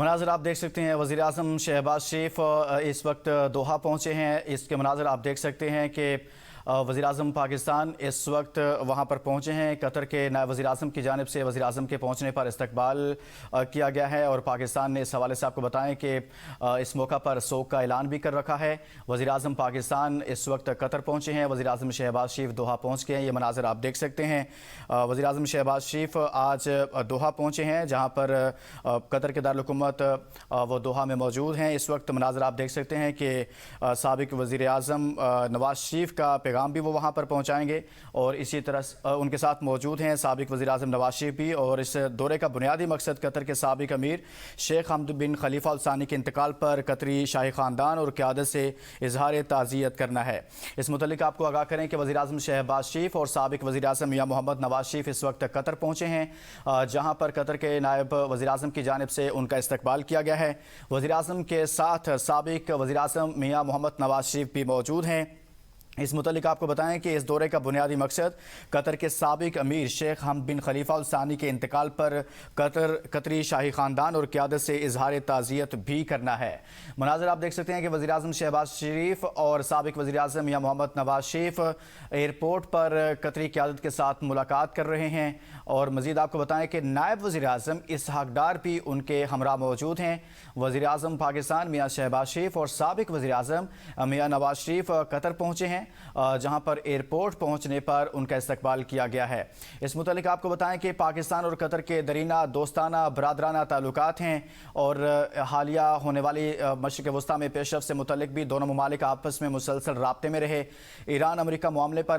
مناظر آپ دیکھ سکتے ہیں وزیر اعظم شہباز شریف اس وقت دوحہ پہنچے ہیں۔ اس کے مناظر آپ دیکھ سکتے ہیں کہ وزیر اعظم پاکستان اس وقت وہاں پر پہنچے ہیں۔ قطر کے نائب وزیر اعظم کی جانب سے وزیر اعظم کے پہنچنے پر استقبال کیا گیا ہے، اور پاکستان نے اس حوالے سے آپ کو بتائیں کہ اس موقع پر سوگ کا اعلان بھی کر رکھا ہے۔ وزیر اعظم پاکستان اس وقت قطر پہنچے ہیں، وزیر اعظم شہباز شریف دوحہ پہنچ گئے ہیں۔ یہ مناظر آپ دیکھ سکتے ہیں۔ وزیر اعظم شہباز شریف آج دوحہ پہنچے ہیں، جہاں پر قطر کے دارالحکومت وہ دوحہ میں موجود ہیں۔ اس وقت مناظر آپ دیکھ سکتے ہیں کہ سابق وزیر اعظم نواز شریف کا پیغام بھی وہ وہاں پر پہنچائیں گے، اور اسی طرح ان کے ساتھ موجود ہیں سابق وزیر اعظم نواز شریف بھی۔ اور اس دورے کا بنیادی مقصد قطر کے سابق امیر شیخ حمد بن خلیفہ ال ثانی کے انتقال پر قطری شاہی خاندان اور قیادت سے اظہار تعزیت کرنا ہے۔ اس متعلق آپ کو آگاہ کریں کہ وزیر اعظم شہباز شریف اور سابق وزیر اعظم میاں محمد نواز شریف اس وقت قطر پہنچے ہیں، جہاں پر قطر کے نائب وزیر اعظم کی جانب سے ان کا استقبال کیا گیا ہے۔ وزیر اعظم کے ساتھ سابق وزیر اعظم میاں محمد نواز شریف بھی موجود ہیں۔ اس متعلق آپ کو بتائیں کہ اس دورے کا بنیادی مقصد قطر کے سابق امیر شیخ حمد بن خلیفہ ال ثانی کے انتقال پر قطری شاہی خاندان اور قیادت سے اظہار تعزیت بھی کرنا ہے۔ مناظر آپ دیکھ سکتے ہیں کہ وزیر اعظم شہباز شریف اور سابق وزیر اعظم میاں محمد نواز شریف ایئرپورٹ پر قطری قیادت کے ساتھ ملاقات کر رہے ہیں، اور مزید آپ کو بتائیں کہ نائب وزیر اعظم اسحاق ڈار بھی ان کے ہمراہ موجود ہیں۔ وزیر اعظم پاکستان میاں شہباز شریف اور سابق وزیر اعظم میاں نواز شریف قطر پہنچے ہیں، جہاں پر ایئرپورٹ پہنچنے پر ان کا استقبال کیا گیا ہے۔ اس متعلق آپ کو بتائیں کہ پاکستان اور قطر کے درینہ دوستانہ برادرانہ تعلقات ہیں، اور حالیہ ہونے والی مشرق وسطیٰ میں پیش رفت سے متعلق بھی دونوں ممالک آپس میں مسلسل رابطے میں رہے۔ ایران امریکہ معاملے پر بھی